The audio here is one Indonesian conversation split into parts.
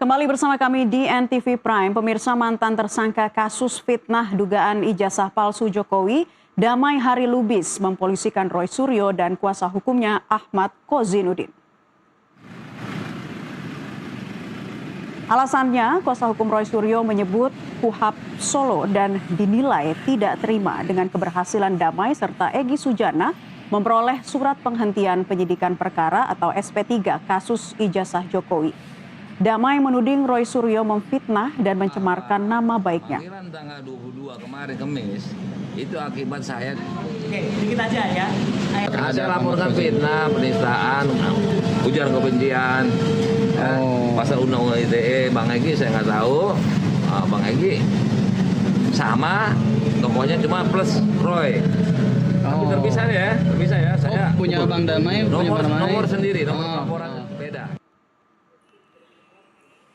Kembali bersama kami di NTV Prime, pemirsa. Mantan tersangka kasus fitnah dugaan ijazah palsu Jokowi, Damai Hari Lubis, mempolisikan Roy Suryo dan kuasa hukumnya Ahmad Kozinudin. Alasannya, kuasa hukum Roy Suryo menyebut KUHP Solo dan dinilai tidak terima dengan keberhasilan Damai serta Egy Sujana memperoleh surat penghentian penyidikan perkara atau SP3 kasus ijazah Jokowi. Damai menuding Roy Suryo memfitnah dan mencemarkan nama baiknya. Panggilan tanggal 22 kemarin Kamis itu akibat saya. Oke, dikit aja ya. Ada laporkan fitnah, penistaan, ujaran kebencian. Pasal undang-undang ITE, Bang Egy saya nggak tahu. Bang Egy sama, tokohnya cuma plus Roy. Tapi terpisah ya. Saya punya Bang Damai, nomor sendiri, nomor laporan beda.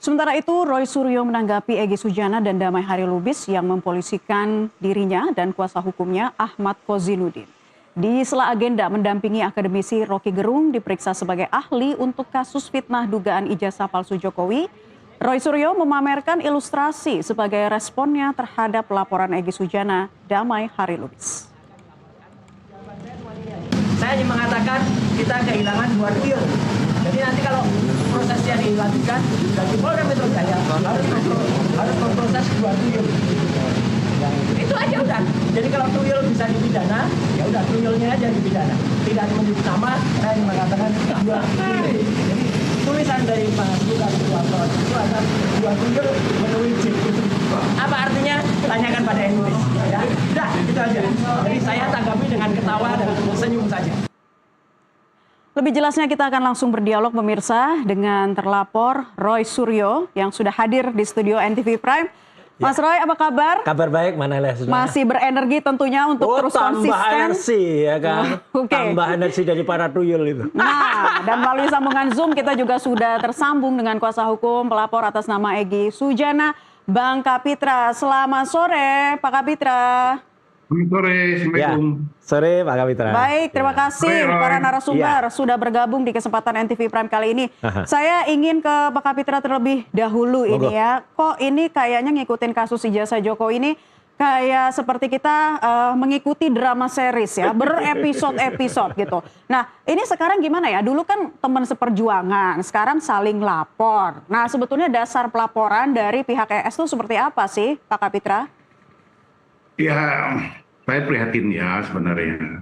Sementara itu, Roy Suryo menanggapi Egy Sujana dan Damai Hari Lubis yang mempolisikan dirinya dan kuasa hukumnya Ahmad Kozinudin. Di sela agenda mendampingi akademisi Rocky Gerung diperiksa sebagai ahli untuk kasus fitnah dugaan ijazah palsu Jokowi, Roy Suryo memamerkan ilustrasi sebagai responnya terhadap laporan Egy Sujana, Damai Hari Lubis. Saya ingin mengatakan kita kehilangan 2 triliun. Jadi nanti kalau prosesnya dilanjutkan dari Polda Metro Jaya harus memproses 2 triliun. Itu aja udah. Jadi kalau triliun bisa dipidana, ya udah triliunnya aja dipidana. Tidak menyebut nama, saya ingin mengatakan 2 triliun. Jadi tulisan dari Pak Bukan itu ada 2 triliun menulis J. Apa artinya? Tanyakan pada Indonesia. Ya, udah itu aja. Jadi saya tanggapi dengan ketawa dan senyum saja. Lebih jelasnya kita akan langsung berdialog pemirsa dengan terlapor Roy Suryo yang sudah hadir di studio NTV Prime. Mas Roy, apa kabar? Kabar baik, mana Masih berenergi tentunya untuk terus konsisten. Tambah energi ya kan, Okay. Tambah energi dari para tuyul itu. Nah, dan melalui sambungan Zoom kita juga sudah tersambung dengan kuasa hukum pelapor atas nama Egy Sujana, Bang Kapitra. Selamat sore, Pak Kapitra. Selamat sore, Assalamualaikum. Ya, sore Pak Kapitra. Baik, terima kasih Sore, Roy. para narasumber sudah bergabung di kesempatan NTV Prime kali ini. Saya ingin ke Pak Kapitra terlebih dahulu ini ya. Kok ini kayaknya ngikutin kasus ijazah Jokowi ini kayak seperti kita mengikuti drama series ya, berepisode-episode gitu. Nah, ini sekarang gimana ya? Dulu kan teman seperjuangan, sekarang saling lapor. Nah, sebetulnya dasar pelaporan dari pihak ES itu seperti apa sih, Pak Kapitra? Ya, saya prihatin ya sebenarnya.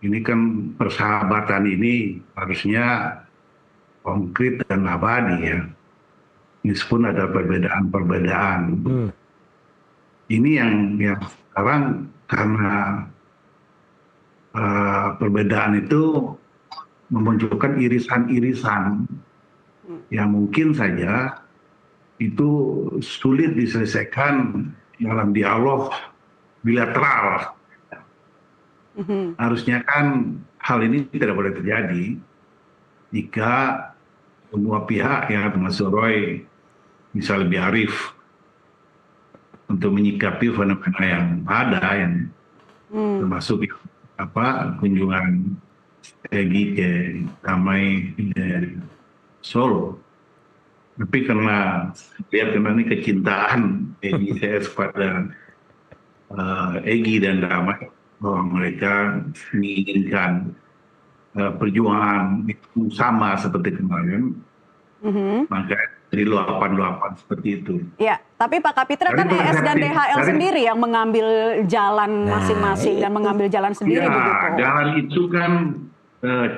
Ini kan persahabatan ini harusnya konkret dan abadi ya. Meskipun ada perbedaan-perbedaan. Ini yang sekarang karena perbedaan itu memunculkan irisan-irisan yang mungkin saja itu sulit diselesaikan dalam dialog bilateral. Harusnya kan hal ini tidak boleh terjadi jika semua pihak ya termasuk Roy bisa lebih arif untuk menyikapi fenomena yang ada yang termasuk kunjungan Egy ke Damai Solo. Tapi karena lihat memang ini kecintaan Egy kepada Egy dan Damai, bahwa mereka menginginkan perjuangan itu sama seperti kemarin, maka jadi luapan-luapan seperti itu. Ya, tapi Pak Kapitra kan ES dan DHL sendiri yang mengambil jalan masing-masing dan mengambil jalan sendiri begitu. Jalan itu kan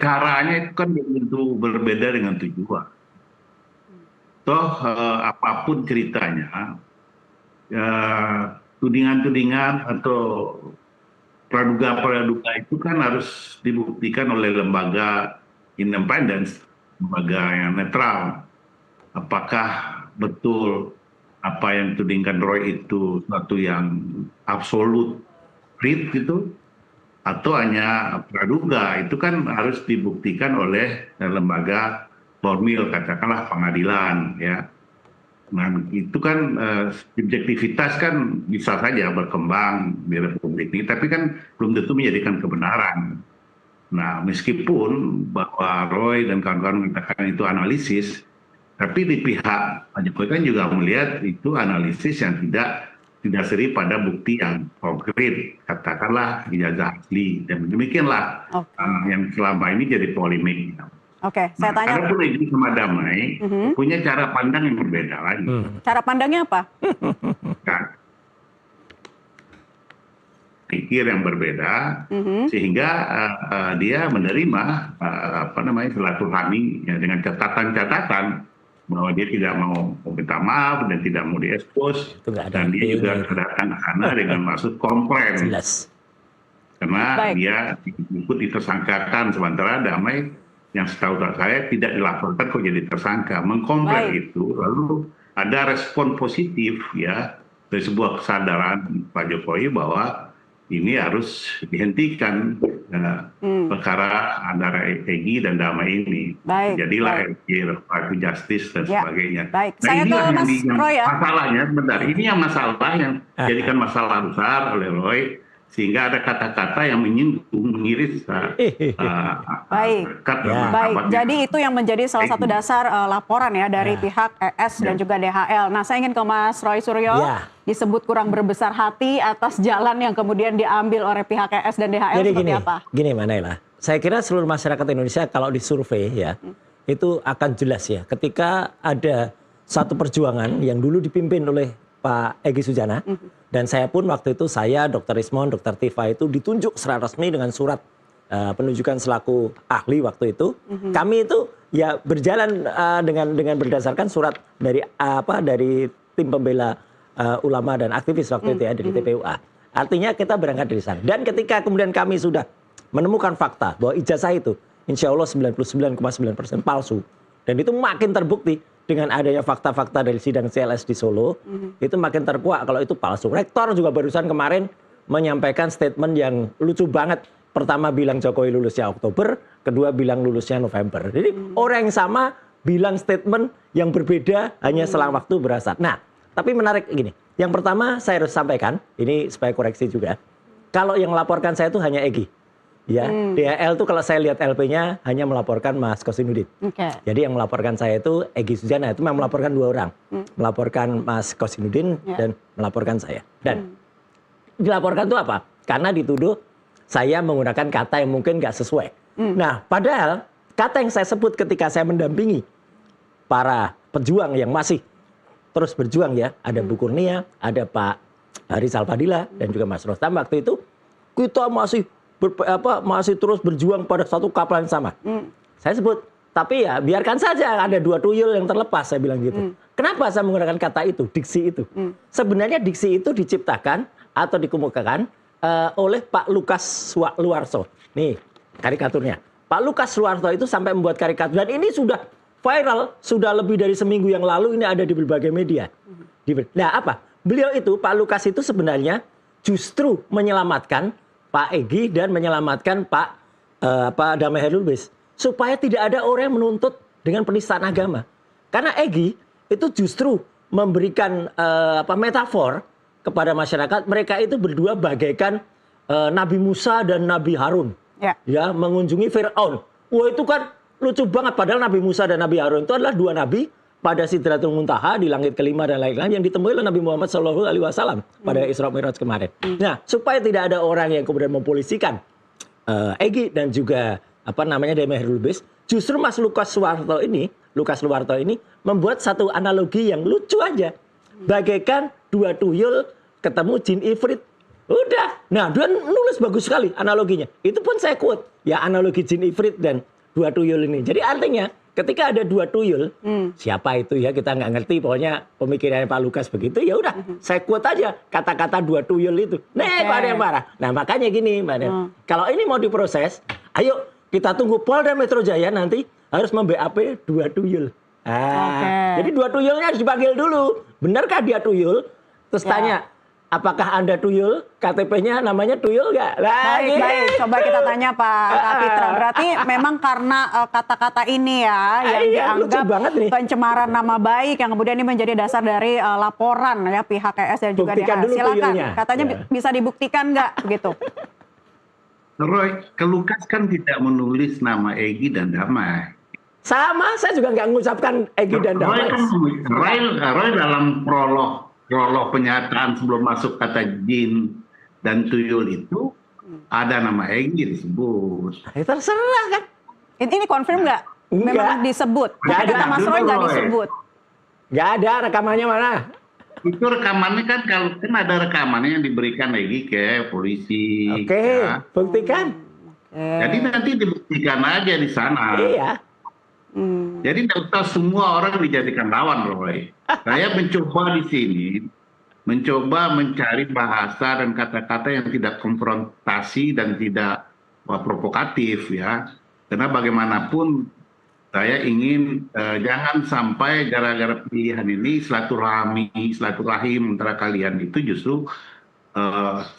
caranya itu kan tentu berbeda dengan tujuan. Toh apapun ceritanya, tudingan-tudingan atau praduga-praduga itu kan harus dibuktikan oleh lembaga independen, lembaga yang netral. Apakah betul apa yang ditudingkan Roy itu suatu yang absolut real gitu, atau hanya praduga? Itu kan harus dibuktikan oleh lembaga formil, katakanlah pengadilan ya. Nah itu kan subjektivitas kan bisa saja berkembang di Republik ini, tapi kan belum tentu menjadikan kebenaran. Nah meskipun bahwa Roy dan kawan-kawan mengatakan itu analisis, Tapi di pihak Pak Jokowi kan juga melihat itu analisis yang tidak didasari pada bukti yang konkret, katakanlah ijazah asli, dan demikianlah yang selama ini jadi polemik. Oke, saya tanya. Adapun Egy sama Damai punya cara pandang yang berbeda lagi. Cara pandangnya apa? Kan? Pikir yang berbeda, sehingga dia menerima silaturahmi ya, dengan catatan-catatan bahwa dia tidak mau minta maaf dan tidak mau diekspos, dan dia juga datang ke sana dengan maksud komplain. Jelas. Karena dia ikut ditersangkakan, sementara Damai yang setahu saya tidak dilaporkan kok jadi tersangka, mengkomplain itu, lalu ada respon positif ya dari sebuah kesadaran Pak Jokowi bahwa ini harus dihentikan perkara antara Egy dan Damai ini. Jadilah Restoratif Justice dan sebagainya. Baik. Nah, Saya ke Mas Roy ya. Masalahnya, sebentar, ini yang masalah yang jadikan masalah besar oleh Roy, sehingga ada kata-kata yang menyinggung, mengiris. Baik. Jadi itu yang menjadi salah satu dasar laporan ya dari pihak ES dan juga DHL. Nah, saya ingin ke Mas Roy Suryo. Disebut kurang berbesar hati atas jalan yang kemudian diambil oleh pihak ES dan DHL. Jadi seperti apa? Gini Manela, saya kira seluruh masyarakat Indonesia kalau disurvei ya, itu akan jelas ya. Ketika ada satu perjuangan yang dulu dipimpin oleh Pak Egy Sujana, dan saya pun waktu itu Dr. Ismon, Dr. Tifa itu ditunjuk secara resmi dengan surat penunjukan selaku ahli waktu itu. Kami itu ya berjalan dengan berdasarkan surat dari tim pembela ulama dan aktivis waktu itu ya dari TPUA. Artinya kita berangkat dari sana. Dan ketika kemudian kami sudah menemukan fakta bahwa ijazah itu insya Allah 99,9% palsu, dan itu makin terbukti dengan adanya fakta-fakta dari sidang CLS di Solo, itu makin terkuak kalau itu palsu. Rektor juga barusan kemarin menyampaikan statement yang lucu banget. Pertama bilang Jokowi lulusnya Oktober, kedua bilang lulusnya November. Jadi orang yang sama bilang statement yang berbeda hanya selang waktu berasa. Nah, tapi menarik gini, yang pertama saya harus sampaikan, ini supaya koreksi juga. Kalau yang melaporkan saya itu hanya Egy. Ya, DHL itu kalau saya lihat LP-nya hanya melaporkan Mas Kosinudin. Jadi yang melaporkan saya itu Egy Sujana, itu memang melaporkan dua orang. Melaporkan Mas Kosinudin dan melaporkan saya. Dan dilaporkan itu apa? Karena dituduh saya menggunakan kata yang mungkin nggak sesuai. Nah, padahal kata yang saya sebut ketika saya mendampingi para pejuang yang masih terus berjuang ya, ada Bu Kurnia, ada Pak Rizal Fadila dan juga Mas Rostam waktu itu, kita masih terus berjuang pada satu kapal yang sama. Saya sebut, tapi ya biarkan saja ada dua tuyul yang terlepas, saya bilang gitu. Kenapa saya menggunakan kata itu, diksi itu? Sebenarnya diksi itu diciptakan atau dikemukakan oleh Pak Lukas Luarso. Nih karikaturnya. Pak Lukas Luarso itu sampai membuat karikatur, dan ini sudah viral, sudah lebih dari seminggu yang lalu, ini ada di berbagai media. Nah apa? Beliau itu, Pak Lukas itu sebenarnya justru menyelamatkan Pak Egy dan menyelamatkan Pak Damai Herlubis. Supaya tidak ada orang yang menuntut dengan penistaan agama. Karena Egy itu justru memberikan metafor kepada masyarakat, mereka itu berdua bagaikan Nabi Musa dan Nabi Harun. Ya, mengunjungi Fir'aun. Wah itu kan lucu banget, padahal Nabi Musa dan Nabi Harun itu adalah dua nabi pada Sidratul Muntaha di langit kelima dan lain-lain yang ditemui oleh Nabi Muhammad SAW pada Isra Mi'raj kemarin. Nah, supaya tidak ada orang yang kemudian mempolisikan Egy dan juga Damai Herlubis, justru Mas Lukas Luarto ini membuat satu analogi yang lucu aja. Bagaikan dua tuyul ketemu jin ifrit. Udah. Nah, dia nulis bagus sekali analoginya. Itu pun saya quote. Ya, analogi jin ifrit dan dua tuyul ini. Jadi artinya ketika ada dua tuyul, siapa itu ya kita nggak ngerti. Pokoknya pemikirannya Pak Lukas begitu. Ya udah, saya quote aja kata-kata dua tuyul itu. Nih, ada yang marah. Nah makanya gini, Mbak Den. Kalau ini mau diproses, ayo kita tunggu Polda Metro Jaya nanti harus mem-BAP dua tuyul. Jadi dua tuyulnya harus dipanggil dulu. Benarkah dia tuyul? Terus tanya, apakah Anda tuyul? KTP-nya namanya tuyul nggak? Baik. Coba kita tanya Pak Kapitra. Berarti memang karena kata-kata ini ya yang dianggap pencemaran nama baik yang kemudian ini menjadi dasar dari laporan ya pihak KS dan juga DHL. Silakan. Katanya bisa dibuktikan nggak begitu? Roy, Lukas kan tidak menulis nama Egy dan Damai. Sama, saya juga nggak mengucapkan Egy dan Roy Damai. kan Roy dalam prolog penyataan sebelum masuk kata jin dan tuyul itu ada nama Egy disebut. Ya, terserah kan. Ini confirm nggak? Enggak. Memang disebut. Nggak Tapi kata ada. Mas Roy nggak Roy. disebut. Nggak ada rekamannya mana. Itu rekamannya kan kalau kan ada rekamannya yang diberikan Egy ke polisi. Oke, ya. buktikan. Jadi nanti dibuktikan aja di sana. Iya. Jadi tidak usah semua orang dijadikan lawan, Roy. Saya mencoba di sini, mencoba mencari bahasa dan kata-kata yang tidak konfrontasi dan tidak provokatif ya. Karena bagaimanapun saya ingin jangan sampai gara-gara pilihan ini silaturahim antara kalian itu justru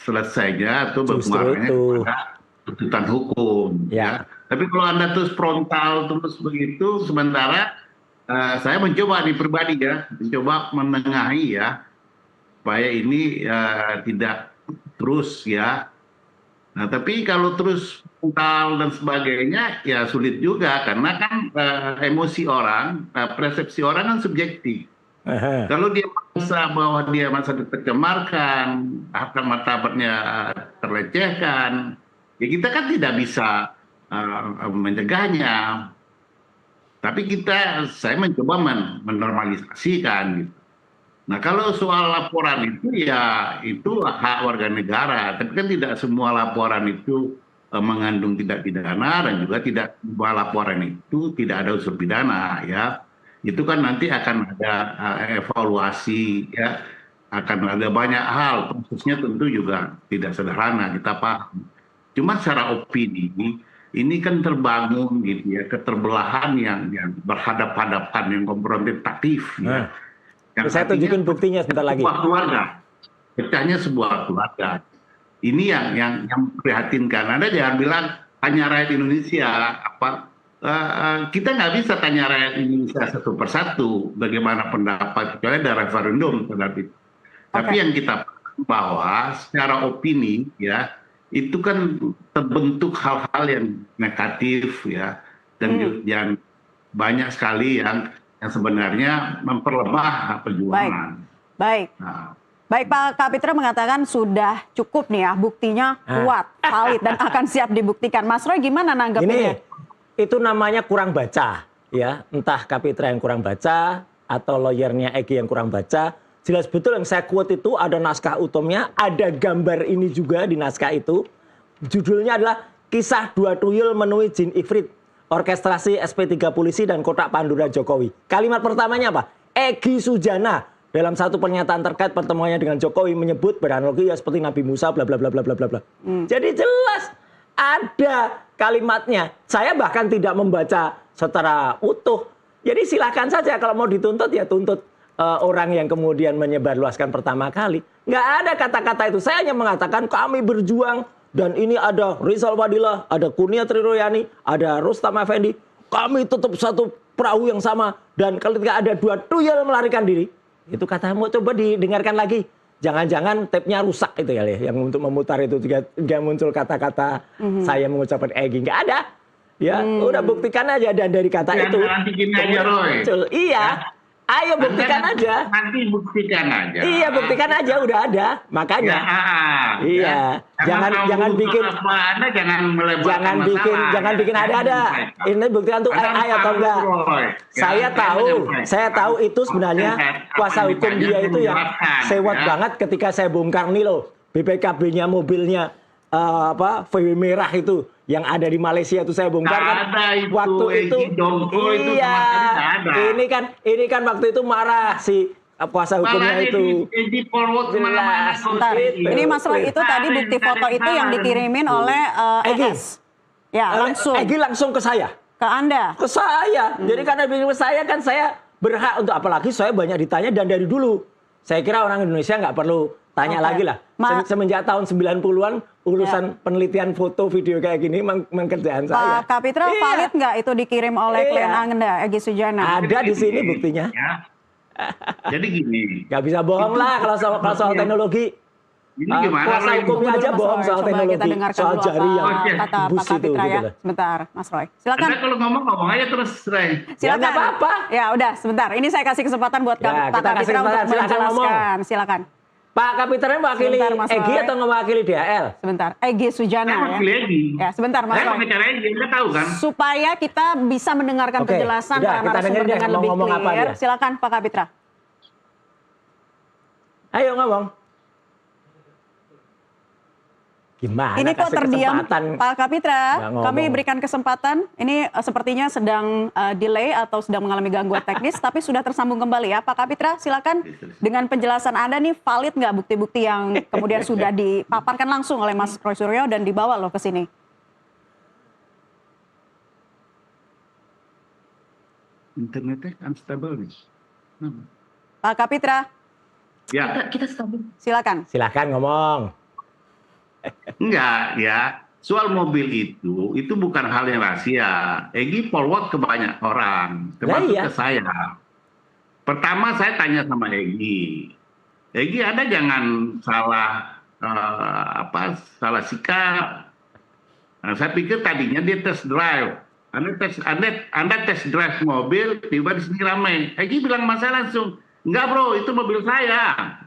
selesainya atau Justru bermuaranya itu. kepada tuntutan hukum. Ya. Tapi kalau Anda terus frontal terus begitu, sementara saya mencoba di pribadi ya, mencoba menengahi ya, supaya ini tidak terus ya. Nah, tapi kalau terus frontal dan sebagainya, ya sulit juga karena kan emosi orang, persepsi orang kan subjektif. Aha. Kalau dia merasa bahwa dia masa tercemarkan, harkat martabatnya terlecehkan, ya kita kan tidak bisa mencegahnya. Tapi saya mencoba menormalisasikan gitu. Nah kalau soal laporan itu ya itu hak warga negara. Tapi kan tidak semua laporan itu mengandung tindak pidana dan juga tidak semua laporan itu tidak ada unsur pidana ya. Itu kan nanti akan ada evaluasi ya. Akan ada banyak hal. Prosesnya tentu juga tidak sederhana kita paham. Cuma secara opini ini kan terbangun gitu ya keterbelahan yang berhadap-hadapan yang konfrontatif ya. Yang Saya tunjukin buktinya sebentar lagi. Sebuah keluarga, pecahnya sebuah keluarga. Ini yang prihatinkan. Anda jangan bilang tanya rakyat Indonesia kita nggak bisa tanya rakyat Indonesia satu persatu bagaimana pendapat kecuali ada referendum terhadap itu. Tapi yang kita bahwa secara opini ya itu kan terbentuk hal-hal yang negatif ya dan yang banyak sekali yang sebenarnya memperlemah perjuangan. Baik. Nah, Baik Pak Kapitra mengatakan sudah cukup nih ya, buktinya kuat, valid dan akan siap dibuktikan. Mas Roy gimana nanggepinnya? Ini itu namanya kurang baca ya, entah Kapitra yang kurang baca atau lawyernya Egy yang kurang baca. Jelas betul yang saya quote itu ada naskah utumnya, ada gambar ini juga di naskah itu. Judulnya adalah Kisah Dua Tuyul Menemui Jin Ifrit, Orkestrasi SP3 Polisi dan Kotak Pandora Jokowi. Kalimat pertamanya apa? Egy Sujana dalam satu pernyataan terkait pertemuannya dengan Jokowi menyebut beranalogi ya seperti Nabi Musa bla bla bla bla bla bla. Jadi jelas ada kalimatnya. Saya bahkan tidak membaca secara utuh. Jadi silakan saja kalau mau dituntut ya tuntut orang yang kemudian menyebarluaskan pertama kali. Nggak ada kata-kata itu. Saya hanya mengatakan kami berjuang dan ini ada Rizal Fadilah, ada Kurnia Triroyani, ada Rustam Effendi. Kami tetap satu perahu yang sama dan ketika ada dua tuyul melarikan diri, itu kata mau coba didengarkan lagi. Jangan-jangan tape-nya rusak itu ya, yang untuk memutar itu juga muncul kata-kata saya mengucapkan Egy. Nggak ada. Ya, udah buktikan aja dan dari kata ya, itu. nanti gini aja, Roy. Muncul. Iya. Ayo buktikan aja. Nanti buktikan aja. Iya, buktikan aja udah ada. Makanya. Iya. Jangan bikin Anda jangan melebarkan jangan bikin ada-ada. Ini buktikan tuh ayo atau enggak. Saya tahu itu sebenarnya kuasa hukum dia itu yang sewot banget ketika saya bongkar nih loh. BPKB-nya mobilnya VW merah itu yang ada di Malaysia itu saya bongkar kan waktu itu iya ini kan waktu itu marah si kuasa hukumnya itu jelas. Ini Mas Roy itu tadi bukti foto itu yang dikirimin oleh ES. Ya, langsung. Egy langsung ke saya. Ke Anda. Ke saya. Jadi karena bilang saya kan saya berhak untuk apalagi saya banyak ditanya dan dari dulu. Saya kira orang Indonesia nggak perlu tanya lagi lah. Semenjak tahun 90-an urusan penelitian foto video kayak gini kerjaan saya. Pak Kapitra valid nggak itu dikirim oleh klien Anda, Egy Sujana? Ada di sini buktinya. Ya. Jadi gini. Nggak bisa bohong lah kalau soal teknologi. Ini gimana? kuasa Roy? hukumnya aja Mas bohong Roy. soal Coba kita teknologi, dengarkan soal dulu jari yang apa kata Pak bus itu. Kapitra ya. Gitu loh. Sebentar, Mas Roy. Silakan. Anda kalau ngomong aja terus, Ray. Silakan. nggak apa-apa. Ya udah, sebentar. Ini saya kasih kesempatan buat Ya, Pak kita kasih Kapitra untuk kesempatan. Silakan menjelaskan. Silakan. Pak Kapitra mewakili Sebentar, Mas Egy Roy. atau mewakili DHL? Sebentar. Egy Sujana Saya ya. pilih Egy. Ya, sebentar Mas Saya Roy. pengacara Egy, Anda tahu kan? Supaya kita bisa mendengarkan Oke, penjelasan udah, para kita narasumber dengerin dia dengan mau lebih ngomong apa clear. dia. Silakan Pak Kapitra. Ayo ngomong. Gimana Ini kok kasih terdiam kesempatan? Pak Kapitra? Nggak ngomong. Kami berikan kesempatan. Ini sepertinya sedang delay atau sedang mengalami gangguan teknis, tapi sudah tersambung kembali ya. Pak Kapitra, silakan dengan penjelasan Anda nih valid nggak bukti-bukti yang kemudian sudah dipaparkan langsung oleh Mas Roy Suryo dan dibawa loh ke sini? Internetnya unstable nih. Pak Kapitra, Ya, silakan. Silahkan ngomong. enggak ya. Soal mobil itu bukan hal yang rahasia. Egy forward ke banyak orang, termasuk iya. ke saya. Pertama saya tanya sama Egy, Egy ada jangan salah salah sikap. Nah, saya pikir tadinya dia test drive. Anda test drive mobil, tiba di sini ramai. Egy bilang masalah langsung, enggak bro, itu mobil saya.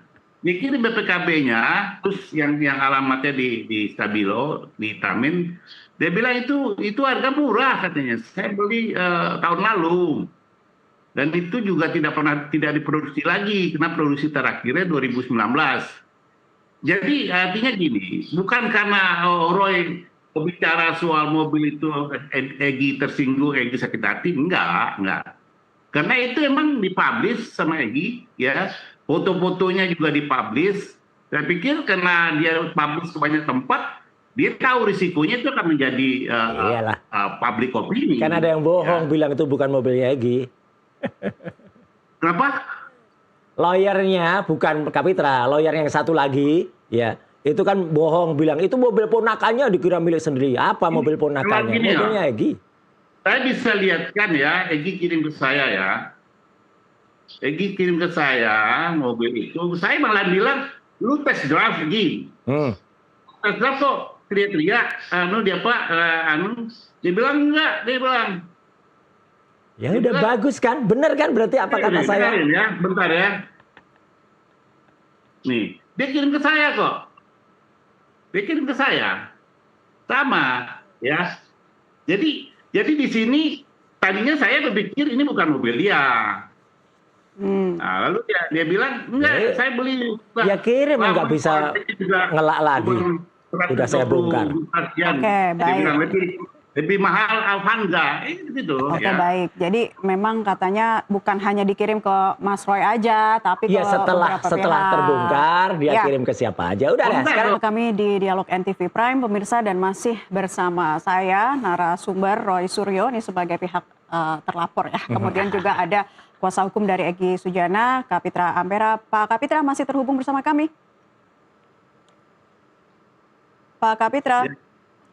Dikirim BPKB-nya, terus yang alamatnya di Stabilo, di Tamin, dia bilang itu harga murah katanya. Saya beli tahun lalu. Dan itu juga tidak diproduksi lagi, karena produksi terakhirnya 2019. Jadi artinya gini, bukan karena Roy bicara soal mobil itu Egy tersinggung, Egy sakit hati, enggak. Karena itu emang dipublish sama Egy, ya. Foto-fotonya juga dipublish. Saya pikir karena dia publish ke banyak tempat, dia tahu risikonya itu akan menjadi public opinion. Kan ada yang bohong bilang itu bukan mobilnya Egy. Kenapa? Lawyernya bukan Kapitra, lawyer yang satu lagi, ya itu kan bohong bilang itu mobil ponakannya dikira milik sendiri. Apa mobil ponakannya? Gini, Mobilnya Egy. Saya bisa lihatkan ya, Egy kirim ke saya ya. Egy kirim ke saya mobil itu, saya malah bilang, lu test drive Egy. Test drive kok teriak-teriak, dia bilang enggak, dia bilang. Ya udah bagus kan, bener kan berarti apa kata saya? Bentar ya. Nih, dia kirim ke saya kok. Dia kirim ke saya. Sama, ya. Jadi di sini tadinya saya berpikir ini bukan mobil dia. Nah, lalu dia bilang enggak, saya beli. Ya kirim nggak bisa ngelak lagi. Udah saya bongkar. Oke, baik. Dia bilang lebih mahal Avanza, gitu. Oke, baik. Jadi memang katanya bukan hanya dikirim ke Mas Roy aja, tapi ke Iya setelah pihak. terbongkar dia Ya. kirim ke siapa aja. Udah deh. Sekarang kami di Dialog NTV Prime, pemirsa, dan masih bersama saya, narasumber Roy Suryo, ini sebagai pihak terlapor ya. Kemudian juga ada kuasa hukum dari Egy Sujana, Kapitra Ampera. Pak Kapitra masih terhubung bersama kami? Pak Kapitra?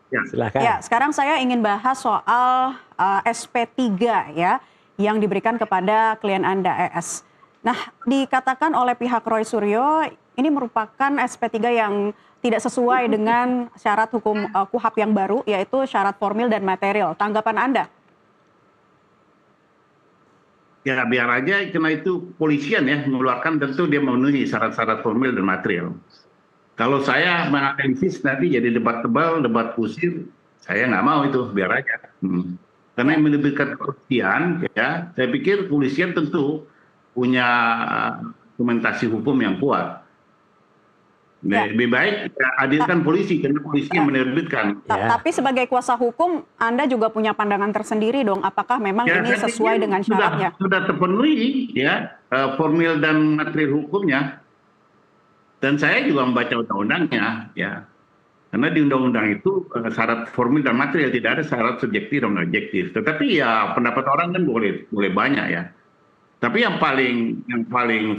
Ya. Silakan. Ya, sekarang saya ingin bahas soal SP3 ya, yang diberikan kepada klien Anda, ES. Nah, dikatakan oleh pihak Roy Suryo, ini merupakan SP3 yang tidak sesuai dengan syarat hukum KUHAP yang baru, yaitu syarat formil dan material. Tanggapan Anda? Ya biar aja, karena itu polisian ya mengeluarkan, tentu dia memenuhi syarat-syarat formil dan material. Kalau saya menganalisis nanti jadi debat tebal, debat kusir, saya nggak mau itu, biar aja. Karena yang menerbitkan kepolisian, ya, saya pikir polisian tentu punya dokumentasi hukum yang kuat. Lebih baik hadirkan polisi, karena polisi yang menerbitkan. Tapi sebagai kuasa hukum, Anda juga punya pandangan tersendiri dong, apakah memang ini sesuai dengan syaratnya? Sudah terpenuhi ya formil dan material hukumnya. Dan saya juga membaca undang-undangnya, ya, karena di undang-undang itu syarat formil dan material, tidak ada syarat subjektif dan objektif. Tetapi ya pendapat orang kan boleh banyak ya. Tapi yang paling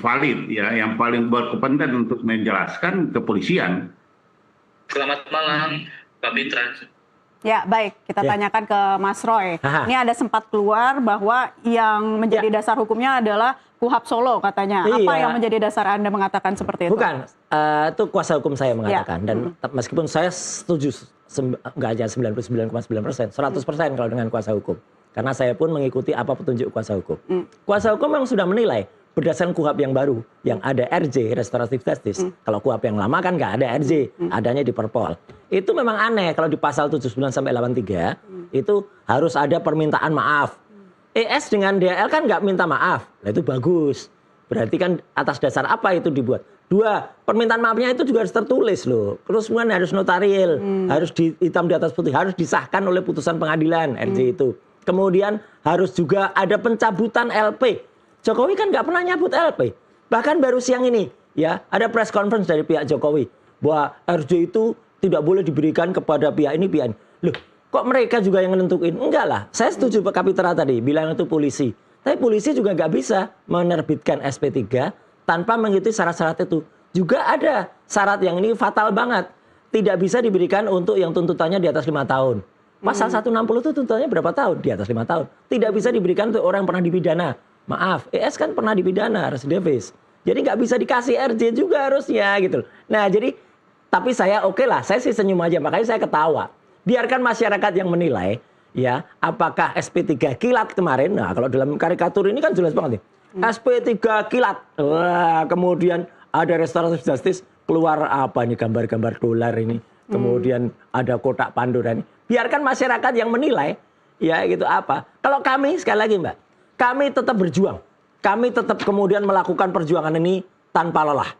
valid ya, yang paling berkepentingan untuk menjelaskan kepolisian. Selamat malam, Pak Bitra. Ya, baik. Kita Ya. tanyakan ke Mas Roy. Aha. Ini ada sempat keluar bahwa yang menjadi dasar hukumnya adalah KUHP Solo katanya. Apa Iya. yang menjadi dasar Anda mengatakan seperti itu? Bukan, itu kuasa hukum saya mengatakan. Dan meskipun saya setuju, nggak aja 99,9%, 100% kalau dengan kuasa hukum. Karena saya pun mengikuti apa petunjuk kuasa hukum. Kuasa hukum memang sudah menilai berdasarkan KUHP yang baru, yang ada RJ, restoratif justice. Kalau KUHP yang lama kan nggak ada RJ, adanya di Perpol. Itu memang aneh kalau di pasal 79 sampai 83, itu harus ada permintaan maaf. ES dengan DHL kan nggak minta maaf, nah itu bagus. Berarti kan atas dasar apa itu dibuat? 2, permintaan maafnya itu juga harus tertulis loh. Terus kemudian harus notarial, harus hitam di atas putih, harus disahkan oleh putusan pengadilan RJ itu. Kemudian harus juga ada pencabutan LP. Jokowi kan nggak pernah nyabut LP. Bahkan baru siang ini ya ada press conference dari pihak Jokowi bahwa RJ itu tidak boleh diberikan kepada pihak ini pihak ini. Loh, kok mereka juga yang menentuin? Enggak lah. Saya setuju Pak Kapitra tadi bilang itu polisi. Tapi polisi juga nggak bisa menerbitkan SP3 tanpa mengikuti syarat-syarat itu. Juga ada syarat yang ini fatal banget. Tidak bisa diberikan untuk yang tuntutannya di atas 5 tahun. Pasal 160 itu tuntutannya berapa tahun? Di atas 5 tahun. Tidak bisa diberikan untuk orang yang pernah dipidana. Maaf, ES kan pernah dipidana, residivis. Jadi nggak bisa dikasih RJ juga harusnya gitu. Nah jadi, tapi saya oke lah, saya sih senyum aja, makanya saya ketawa. Biarkan masyarakat yang menilai, ya, apakah SP3 kilat kemarin. Nah kalau dalam karikatur ini kan jelas banget nih. SP3 kilat. Wah, kemudian ada restoratif justice, keluar apa nih gambar-gambar dolar ini. Kemudian ada kotak Pandora ini. Biarkan masyarakat yang menilai, ya gitu apa. Kalau kami, sekali lagi Mbak, kami tetap berjuang. Kami tetap kemudian melakukan perjuangan ini tanpa lelah.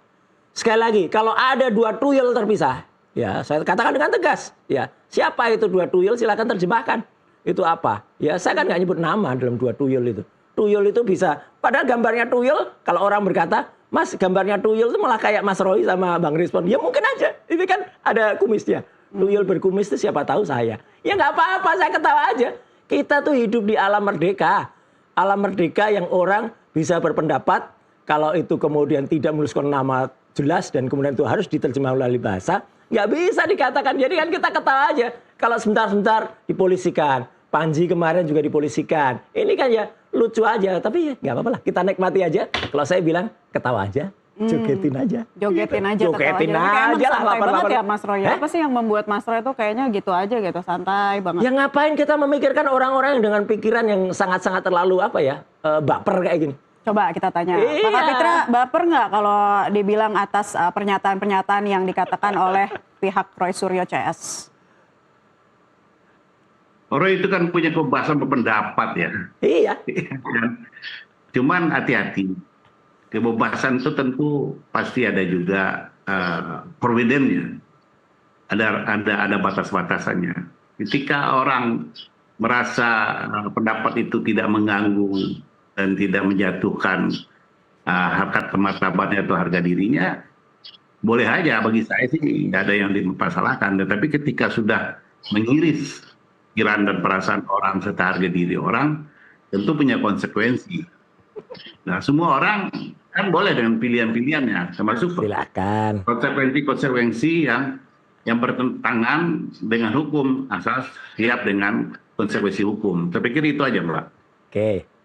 Sekali lagi, kalau ada 2 tuyul terpisah, ya saya katakan dengan tegas, ya siapa itu 2 tuyul silakan terjemahkan. Itu apa? Ya saya kan nggak nyebut nama dalam 2 tuyul itu. Tuyul itu bisa, padahal gambarnya tuyul, kalau orang berkata, Mas gambarnya tuyul itu malah kayak Mas Roy sama Bang Rizwan. Ya mungkin aja, ini kan ada kumisnya. Tuyul berkumis itu siapa tahu saya. Ya nggak apa-apa, saya ketawa aja. Kita tuh hidup di alam merdeka. Alam merdeka yang orang bisa berpendapat, kalau itu kemudian tidak menuliskan nama jelas dan kemudian itu harus diterjemah melalui bahasa, nggak bisa dikatakan. Jadi kan kita ketawa aja. Kalau sebentar-sebentar dipolisikan, Panji kemarin juga dipolisikan. Ini kan ya lucu aja, tapi ya nggak apa-apa lah. Kita nikmati aja. Kalau saya bilang ketawa aja, jogetin aja. Jogetin aja, Jogetin ketawa aja lah, santai banget lapar-lapar. ya Mas Roy. Apa sih yang membuat Mas Roy itu kayaknya gitu aja gitu, santai banget. Ya ngapain kita memikirkan orang-orang yang dengan pikiran yang sangat-sangat terlalu apa ya, baper kayak gini. Coba kita tanya, Iya. Pak Kapitra baper nggak kalau dibilang atas pernyataan-pernyataan yang dikatakan oleh pihak Roy Suryo CS? Roy itu kan punya kebebasan berpendapat ya. Iya. Cuman hati-hati. Kebebasan itu tentu pasti ada juga providennya. Ada batas-batasannya. Ketika orang merasa pendapat itu tidak mengganggu dan tidak menjatuhkan harkat martabatnya atau harga dirinya, boleh aja. Bagi saya sih nggak ada yang dimasalahkan. Tetapi ketika sudah mengiris pikiran dan perasaan orang serta harga diri orang, tentu punya konsekuensi. Nah, semua orang kan boleh dengan pilihan-pilihannya, termasuk Silakan. konsekuensi yang bertentangan dengan hukum, asal siap dengan konsekuensi hukum. Saya pikir itu aja, Mbak.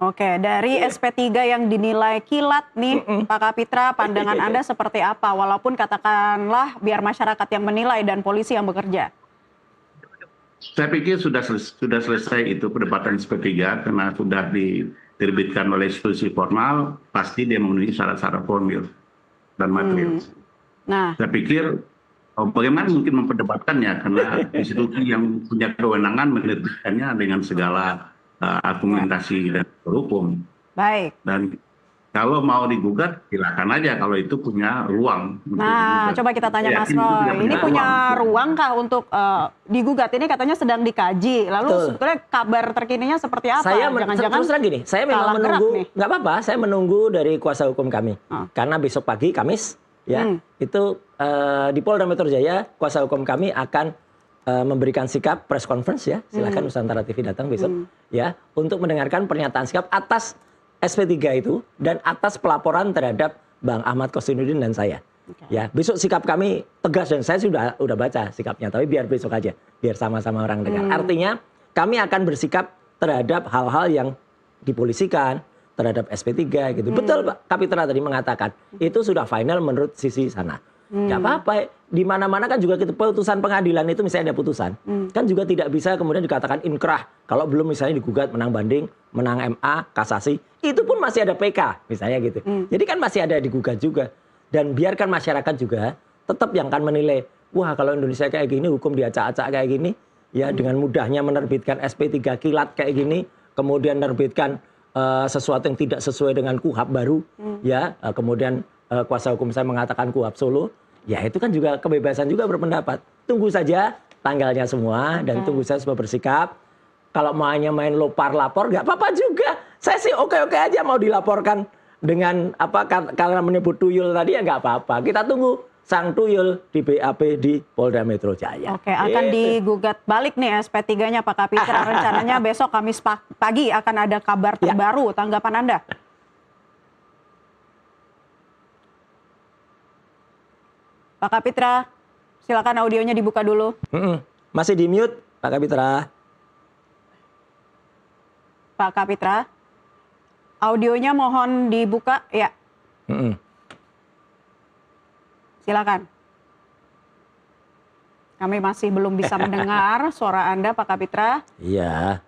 Oke, dari SP3 yang dinilai kilat nih, Pak Kapitra, pandangan Anda seperti apa? Walaupun katakanlah biar masyarakat yang menilai dan polisi yang bekerja. Saya pikir sudah selesai itu perdebatan SP3 karena sudah diterbitkan oleh institusi formal, pasti dia memenuhi syarat-syarat formil dan material. Nah, Saya pikir bagaimana mungkin memperdebatkannya karena institusi yang punya kewenangan menerbitkannya dengan segala argumentasi dan hukum. baik. Dan kalau mau digugat, silakan aja kalau itu punya ruang. untuk Nah, digugat. coba kita tanya Ya, Mas itu Roy. tidak Ini punya ruang. ruang kah untuk digugat? Ini katanya sedang dikaji. Lalu Betul. sebetulnya kabar terkininya seperti apa? Saya Jangan-jangan terus terang gini, saya memang salah gerak menunggu, nih. nggak apa-apa, saya menunggu dari kuasa hukum kami. Karena besok pagi, Kamis, ya, itu di Polda Metro Jaya, kuasa hukum kami akan memberikan sikap press conference ya, silakan Nusantara TV datang besok, ya, untuk mendengarkan pernyataan sikap atas SP3 itu dan atas pelaporan terhadap Bang Ahmad Kostinuddin dan saya. Ya, besok sikap kami tegas dan saya sudah baca sikapnya, tapi biar besok aja, biar sama-sama orang dengar. Artinya kami akan bersikap terhadap hal-hal yang dipolisikan, terhadap SP3 gitu. Betul Pak Kapitra tadi mengatakan, itu sudah final menurut sisi sana. Gak apa-apa, di mana-mana kan juga kita putusan pengadilan itu misalnya ada putusan, kan juga tidak bisa kemudian dikatakan inkrah kalau belum misalnya digugat menang banding, menang MA, kasasi, itu pun masih ada PK misalnya gitu. Jadi kan masih ada digugat juga. Dan biarkan masyarakat juga tetap yang akan menilai, wah kalau Indonesia kayak gini, hukum diacak-acak kayak gini, ya dengan mudahnya menerbitkan SP3 kilat kayak gini, kemudian menerbitkan sesuatu yang tidak sesuai dengan KUHAP baru, ya kemudian kuasa hukum saya mengatakan KUHAP Solo, ya itu kan juga kebebasan juga berpendapat. Tunggu saja tanggalnya semua dan tunggu saya semua bersikap. Kalau maunya main lopar lapor, nggak apa-apa juga. Saya sih oke-oke aja mau dilaporkan dengan apa karena menyebut tuyul tadi ya nggak apa-apa. Kita tunggu sang tuyul di BAP di Polda Metro Jaya. Oke, akan digugat balik nih SP3-nya Pak Kapitra. Rencananya besok Kamis pagi akan ada kabar terbaru. Tanggapan Anda? Pak Kapitra, silakan audionya dibuka dulu. Masih di mute Pak Kapitra. Pak Kapitra, audionya mohon dibuka, ya. Silakan. Kami masih belum bisa mendengar suara Anda, Pak Kapitra. Iya.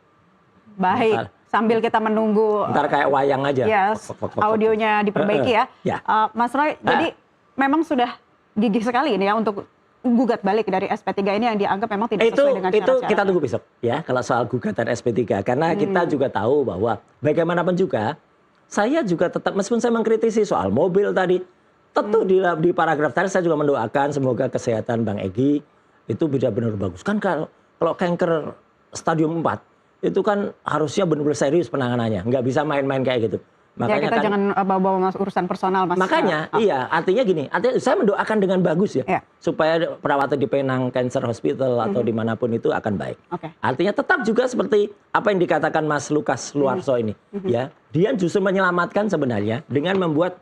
Baik, sambil kita menunggu. Ntar kayak wayang aja. Ya, audionya diperbaiki ya. Mas Roy, jadi memang sudah gigih sekali ini ya untuk gugat balik dari SP3 ini yang dianggap memang tidak sesuai dengan syarat-syarat. Itu kita tunggu besok ya kalau soal gugatan SP3 karena kita juga tahu bahwa bagaimanapun juga saya juga tetap meskipun saya mengkritisi soal mobil tadi tentu di paragraf tadi saya juga mendoakan semoga kesehatan Bang Egy itu benar-benar bagus kan kalau kanker stadium 4 itu kan harusnya benar-benar serius penanganannya nggak bisa main-main kayak gitu. Makanya ya kita jangan bawa-bawa urusan personal Mas. Makanya iya artinya gini, artinya saya mendoakan dengan bagus ya. Supaya perawatan di Penang Cancer Hospital atau dimanapun itu akan baik. Artinya tetap juga seperti apa yang dikatakan Mas Lukas Luarso ini ya. Dia justru menyelamatkan sebenarnya dengan membuat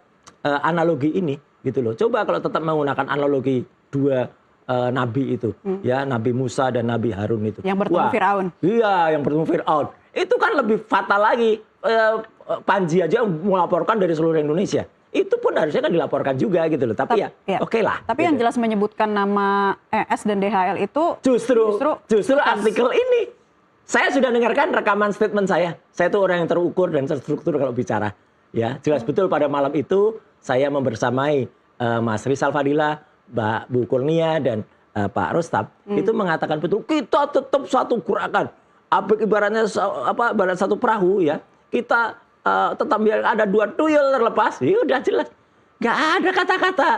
analogi ini gitu loh. Coba kalau tetap menggunakan analogi dua nabi itu ya, Nabi Musa dan Nabi Harun itu. Yang bertemu Firaun. Iya, yang bertemu Firaun. Itu kan lebih fatal lagi. Panji aja melaporkan dari seluruh Indonesia. Itu pun harusnya kan dilaporkan juga gitu loh. Tapi oke lah. Tapi gitu. yang jelas menyebutkan nama ES dan DHL itu justru artikel ini. Saya sudah dengarkan rekaman statement saya. Saya itu orang yang terukur dan terstruktur kalau bicara. Ya, jelas betul pada malam itu saya membersamai Mas Rizal Fadila, Mbak Bu Kurnia dan Pak Rostab itu mengatakan betul kita tetap satu gerakan. Ibaratnya ibarat satu perahu ya. Kita tetap biar ada dua tuyul terlepas, ya udah jelas. Nggak ada kata-kata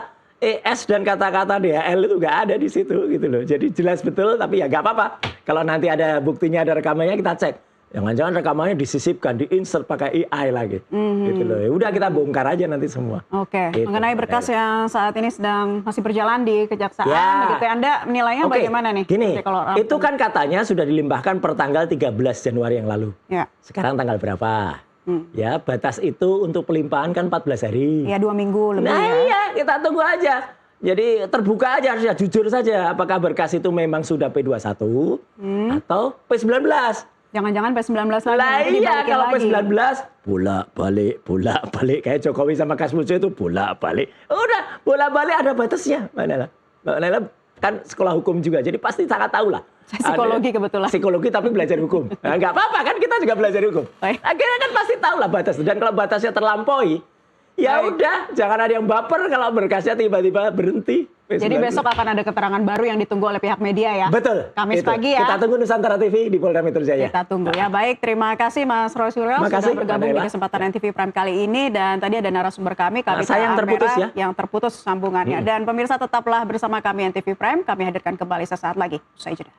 ES dan kata-kata DHL itu nggak ada di situ gitu loh. Jadi jelas betul, tapi ya nggak apa-apa. Kalau nanti ada buktinya, ada rekamannya kita cek. Jangan-jangan rekamannya disisipkan, di-insert pakai AI lagi. Gitu loh. Ya udah kita bongkar aja nanti semua. Oke. Gitu. Mengenai berkas yang saat ini sedang masih berjalan di Kejaksaan, begitu Anda menilainya bagaimana nih? Gini, itu kan katanya sudah dilimpahkan per tanggal 13 Januari yang lalu. Ya. Sekarang tanggal berapa? Ya, batas itu untuk pelimpahan kan 14 hari. Ya, 2 minggu lebih ya. Iya, kita tunggu aja. Jadi terbuka aja harusnya, jujur saja. Apakah berkas itu memang sudah P21 atau P19? Jangan-jangan P19 lagi. Lah iya, kalau P19 bolak-balik kayak Jokowi sama Kasmujo itu bolak-balik. Udah, bolak-balik ada batasnya. Mana lah? Kan sekolah hukum juga, jadi pasti sangat tahu lah. Psikologi kebetulan. Psikologi tapi belajar hukum. Nah, nggak apa-apa kan kita juga belajar hukum. Akhirnya kan pasti tahu lah batas. Dan kalau batasnya terlampaui, ya udah jangan ada yang baper kalau berkasnya tiba-tiba berhenti. Jadi besok akan ada keterangan baru yang ditunggu oleh pihak media ya? Betul. Kamis pagi ya? Kita tunggu Nusantara TV di Polda Metro Jaya. Kita tunggu ya. Baik, terima kasih Mas Roy Suryo sudah bergabung di kesempatan NTV Prime kali ini. Dan tadi ada narasumber kami, Kapitra Ampera, yang terputus sambungannya. Dan pemirsa tetaplah bersama kami NTV Prime. Kami hadirkan kembali sesaat lagi. Usai jeda.